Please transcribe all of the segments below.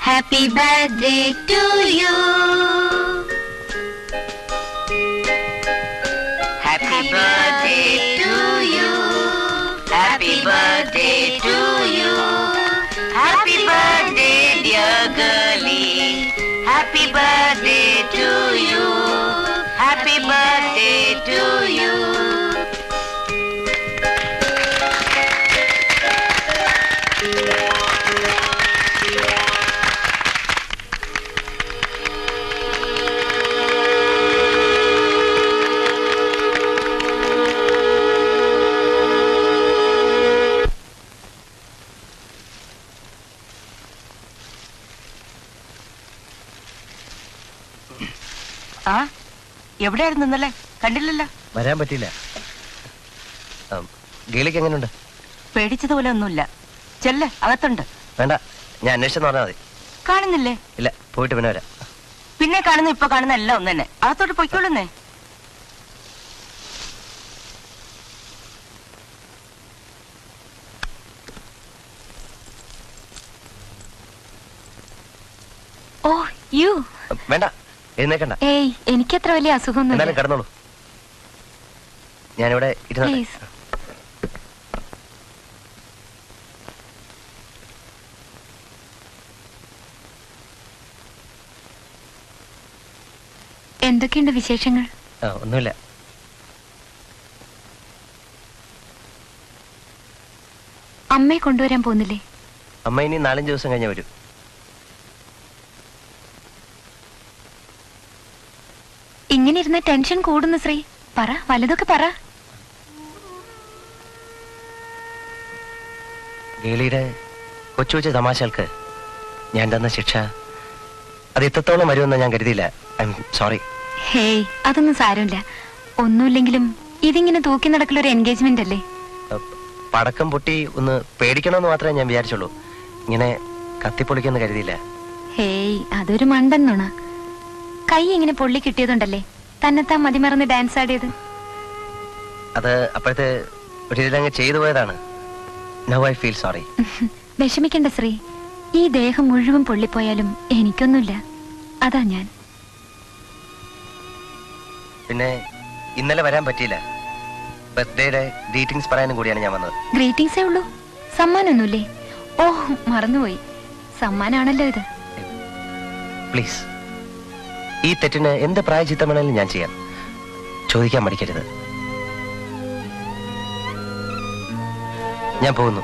Happy birthday to you. Happy birthday to you. Happy birthday to you. Happy birthday, dear girlie. Happy birthday to you. Happy birthday to you. ആ എവിടെയായിരുന്നു ഇന്നലെ? കണ്ടില്ലല്ലോ. വരാൻ പറ്റില്ല. ഗീളിക്ക് എങ്ങനെയുണ്ട്? പേടിച്ചതുപോലെ ഒന്നുമില്ല. ചെല്ല്, അകത്തുണ്ട്. വേണ്ട, ഞാൻ അന്വേഷിച്ചെന്ന് പറഞ്ഞാൽ മതി. കാണുന്നില്ലേ? ഇല്ല, പോയിട്ട് പിന്നെ വരാം. പിന്നെ കാണുന്ന ഇപ്പൊ കാണുന്ന എല്ലാം ഒന്ന് തന്നെ. അകത്തോട്ട് പൊയ്ക്കോളുന്നേ. ഓ യു. വേണ്ട, എഴുന്നേക്കണ്ട. ഏയ്, എനിക്കത്ര വലിയ അസുഖമൊന്നും. എന്തായാലും കിടന്നോളൂ. ഞാനിവിടെ ഇരുന്നോട്ടെ. എന്തൊക്കെയുണ്ട് വിശേഷങ്ങൾ? ഒന്നുമില്ല. അമ്മയെ കൊണ്ടുവരാൻ പോകുന്നില്ലേ? അമ്മ ഇനി 4-5 ദിവസം കഴിഞ്ഞേ വരൂ. ഇങ്ങനെ ഇരുന്ന് ടെൻഷൻ കൂടുന്നു ശ്രീ. പറ, വലുതൊക്കെ പറ. ഗീളിയുടെ കൊച്ചു കൊച്ചു തമാശകൾക്ക് ഞാൻ തന്ന ശിക്ഷ അത് ഇത്രത്തോളം വരുമെന്ന് ഞാൻ കരുതിയില്ല. I am sorry. ഹേയ്, അതൊന്നും സാരമില്ല. ഒന്നുമില്ലെങ്കിലും ഇതിങ്ങനെ തൂക്കി നടക്കലൊരു എൻഗേജ്മെന്റ് അല്ലേ? പടക്കം പൊട്ടി ഒന്ന് പേടിക്കണമെന്ന് മാത്രമേ ഞാൻ വിചാരിച്ചുള്ളൂ. ഇങ്ങനെ കത്തിപ്പൊളിക്കെന്ന് കരുതിയില്ല. ഹേയ്, അതൊരു മണ്ടൻ നുണ. കൈ ഇങ്ങനെ പൊള്ളി കിട്ടിയതുണ്ടല്ലേ തന്നെത്താൻ മതിമറന്ന് ഡാൻസ് ആടിയത്. അത് അപ്പോഴത്തെ ഒരു ഇതിലങ്ങ് ചെയ്തു പോയതാണ്. Now I feel sorry. വിഷമിക്കണ്ട ശ്രീ. ഈ ദേഹം മുഴുവൻ പൊള്ളിപ്പോയാലും എനിക്കൊന്നുമില്ല. അതാ ഞാൻ. പിന്നെ ഇന്നലെ വരാൻ പറ്റിയില്ല. ബർത്ത്ഡേയുടെ ഗ്രീറ്റിംഗ്സ് പറയാനും കൂടിയാണ് ഞാൻ വന്നത്. ഗ്രീറ്റിംഗ്സേ ഉള്ളൂ? സമ്മാനമൊന്നുമില്ലേ? ഓ, മറന്നുപോയി. സമ്മാനാണല്ലോ ഇത്. പ്ലീസ്, ഈ തെറ്റിന് എന്ത് പ്രായച്ചിത്തം വേണമെങ്കിലും ഞാൻ ചെയ്യാം. ചോദിക്കാൻ മടിക്കരുത്. ഞാൻ പോകുന്നു.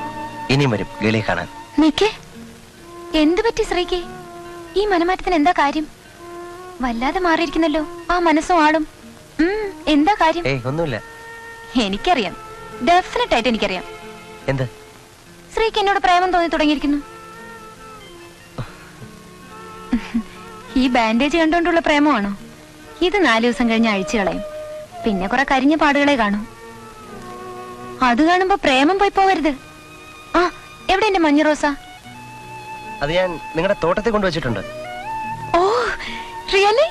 ഇനിയും വരും ഗീളിയെ കാണാൻ. നിക്കേ, എന്തു പറ്റി ശ്രീക്ക്? ഈ മനമാറ്റത്തിന് എന്താ കാര്യം? വല്ലാതെ മാറിയിരിക്കുന്നല്ലോ ആ മനസ്സും ആളും. എന്താ കാര്യം? ഏയ്, ഒന്നുമില്ല. എനിക്കറിയാം, ഡെഫിനറ്റ് ആയിട്ട് എനിക്കറിയാം. എന്ത്? ശ്രീക്ക് എന്നോട് പ്രേമം തോന്നി തുടങ്ങിയിരിക്കുന്നു. ഈ ബാൻഡേജ് കണ്ടുകൊണ്ടുള്ള പ്രേമമാണോ? ഇത് 4 ദിവസം കഴിഞ്ഞ് അഴിച്ചു കളയും. പിന്നെ കുറെ കരിഞ്ഞ പാടുകളെ കാണും. അത് കാണുമ്പോ പ്രേമം പോയി പോവരുത്. ആ, എവിടെ എന്റെ മഞ്ഞ റോസ? അത് ഞാൻ നിങ്ങളുടെ തോട്ടത്തിൽ കൊണ്ടുവച്ചിട്ടുണ്ട്. ഓ, റിയലി?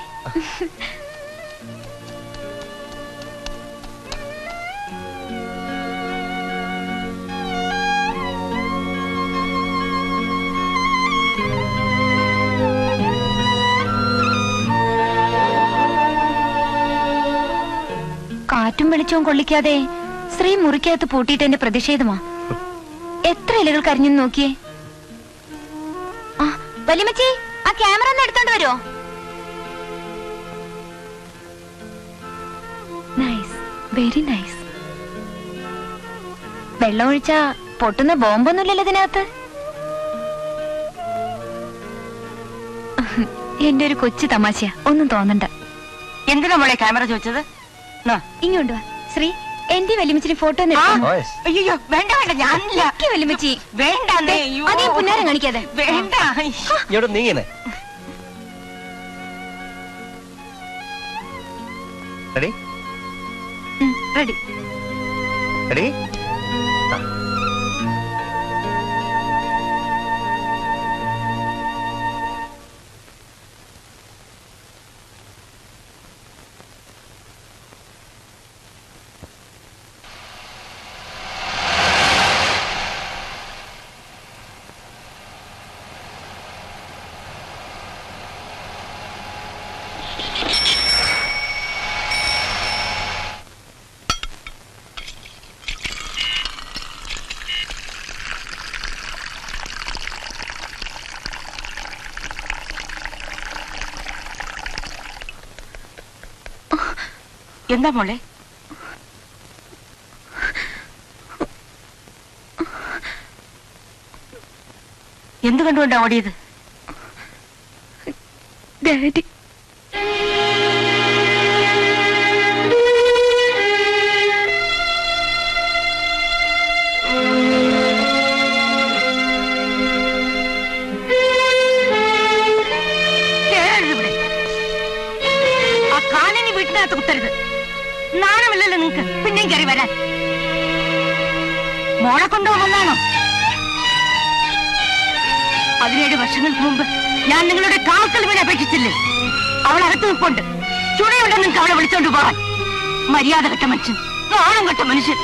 കാറ്റും വെളിച്ചവും കൊള്ളിക്കാതെ ശ്രീ മുറിക്കകത്ത് പൂട്ടിയിട്ട് എന്റെ പ്രതിഷേധമാ. എത്ര ഇലകൾ കരിഞ്ഞു നോക്കിയേ. ആ, വലിയമ്മച്ചി, ആ ക്യാമറ ഒന്ന് എടുത്തോണ്ട് വരുമോ? Nice, very nice. വെള്ളം ഒഴിച്ചാ പൊട്ടുന്ന ബോംബൊന്നുമില്ലല്ലോ ഇതിനകത്ത്. എന്റെ ഒരു കൊച്ചു തമാശയാ, ഒന്നും തോന്നണ്ട. എന്തിനാ മോളെ ക്യാമറ ചോദിച്ചത്? ഇങ്ങോട്ട് വാ ശ്രീ. എന്റെ വലിയമ്മച്ചിന് ഫോട്ടോ അയ്യോ, വേണ്ട വേണ്ട, ഞാനില്ല. വലിയമ്മച്ചി വേണ്ട, അതേ പുന്നാരം കാണിക്കാതെ. വേണ്ട. ഇങ്ങോട്ട് നീങ്ങുന്നേ. Ready ready ready. എന്താ മോളെ? എന്ത് കണ്ടുകൊണ്ടാ ഓടിയത്? ഡാഡി ആ കാലിനി വീട്ടിനകത്ത് കുത്തരുത്. നാണമില്ലല്ലോ നിങ്ങക്ക് പിന്നെയും കയറി വരാൻ. മോളെ കൊണ്ടുപോകുന്നാണോ? 17 വർഷങ്ങൾക്ക് മുമ്പ് ഞാൻ നിങ്ങളുടെ കാൽക്കൽ വീണ് അപേക്ഷിച്ചില്ലേ? അവൾ അകത്ത് നിൽപ്പുണ്ട്. ചുണയുണ്ട് നിങ്ങൾക്ക് അവളെ വിളിച്ചോണ്ട് പോകാൻ. മര്യാദ കെട്ട മനുഷ്യൻ, നാണം കെട്ട മനുഷ്യൻ.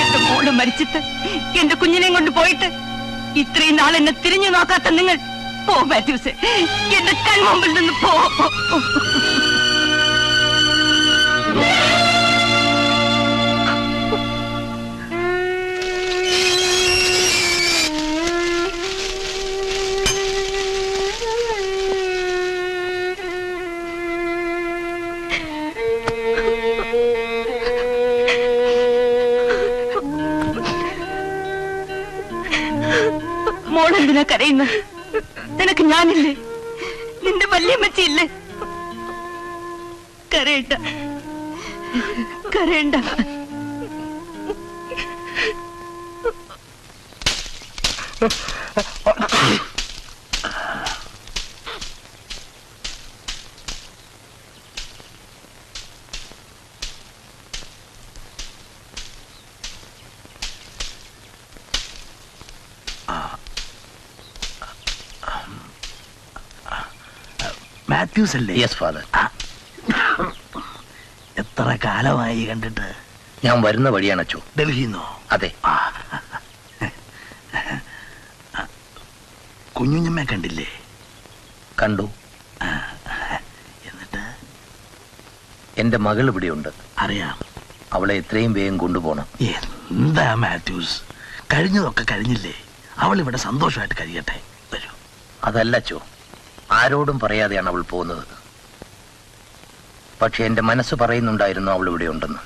എന്റെ മോള് മരിച്ചിട്ട് എന്റെ കുഞ്ഞിനെയും കൊണ്ട് പോയിട്ട് ഇത്രയും നാൾ എന്നെ തിരിഞ്ഞു നോക്കാത്ത നിങ്ങൾ പോ മാത്യൂസേ, എന്റെ കൺമുമ്പിൽ നിന്ന് പോ. മോളെന്തിനാ കരയുന്നത്? നിനക്ക് ഞാനില്ലേ? നിന്റെ വല്യമ്മച്ചില്ലേ? കരയണ്ട, കരയണ്ട. മാത്യൂസ് അല്ലേ? Yes father. എത്ര കാലമായി കണ്ടിട്ട്? ഞാൻ വരുന്ന വഴിയാണ് അച്ചു. ഡൽഹിന്നോ? അതെ. കുഞ്ഞുഞ്ഞമ്മ കണ്ടില്ലേ? കണ്ടു. എന്നിട്ട്? എന്റെ മകൾ ഇവിടെയുണ്ട്. അറിയാം. അവളെ എത്രയും വേഗം കൊണ്ടുപോകണം. എന്താ മാത്യൂസ്, കഴിഞ്ഞതൊക്കെ കഴിഞ്ഞില്ലേ? അവൾ ഇവിടെ സന്തോഷമായിട്ട് കഴിയട്ടെ. വരൂ. അതല്ല അച്ചു, ആരോടും പറയാതെയാണ് അവൾ പോകുന്നത്. പക്ഷെ എന്റെ മനസ്സ് പറയുന്നുണ്ടായിരുന്നു അവൾ ഇവിടെ ഉണ്ടെന്ന്.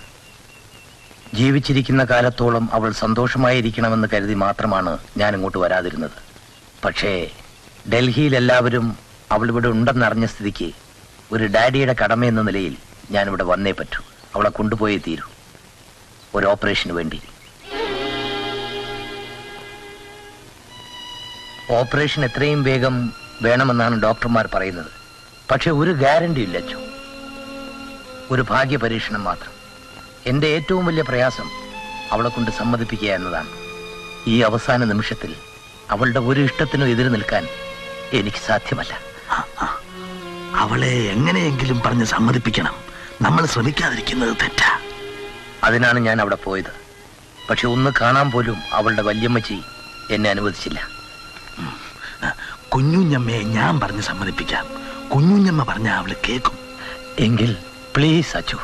ജീവിച്ചിരിക്കുന്ന കാലത്തോളം അവൾ സന്തോഷമായിരിക്കണമെന്ന് കരുതി മാത്രമാണ് ഞാൻ ഇങ്ങോട്ട് വരാതിരുന്നത്. പക്ഷേ ഡൽഹിയിൽ എല്ലാവരും അവൾ ഇവിടെ ഉണ്ടെന്നറിഞ്ഞ സ്ഥിതിക്ക് ഒരു ഡാഡിയുടെ കടമയെന്ന നിലയിൽ ഞാനിവിടെ വന്നേ പറ്റൂ. അവളെ കൊണ്ടുപോയേ തീരൂ, ഒരു ഓപ്പറേഷന് വേണ്ടി. ഓപ്പറേഷൻ എത്രയും വേഗം വേണമെന്നാണ് ഡോക്ടർമാർ പറയുന്നത്. പക്ഷെ ഒരു ഗ്യാരണ്ടി ഇല്ല അച്ചു, ഒരു ഭാഗ്യ പരീക്ഷണം മാത്രം. എന്റെ ഏറ്റവും വലിയ പ്രയാസം അവളെ കൊണ്ട് സമ്മതിപ്പിക്കുക എന്നതാണ്. ഈ അവസാന നിമിഷത്തിൽ അവളുടെ ഒരു ഇഷ്ടത്തിനും എതിര് നിൽക്കാൻ എനിക്ക് സാധ്യമല്ല. അവളെ എങ്ങനെയെങ്കിലും പറഞ്ഞ് സമ്മതിപ്പിക്കണം. നമ്മൾ ശ്രമിക്കാതിരിക്കുന്നത് തെറ്റാ. അതിനാണ് ഞാൻ അവിടെ പോയത്. പക്ഷെ ഒന്ന് കാണാൻ പോലും അവളുടെ വല്യമ്മച്ചി എന്നെ അനുവദിച്ചില്ല. കുഞ്ഞുഞ്ഞമ്മയെ ഞാൻ പറഞ്ഞ് സമ്മതിപ്പിക്കാം. കുഞ്ഞുഞ്ഞമ്മ പറഞ്ഞ അവള് കേൾക്കും. എങ്കിൽ പ്ലീസ് അച്ചു.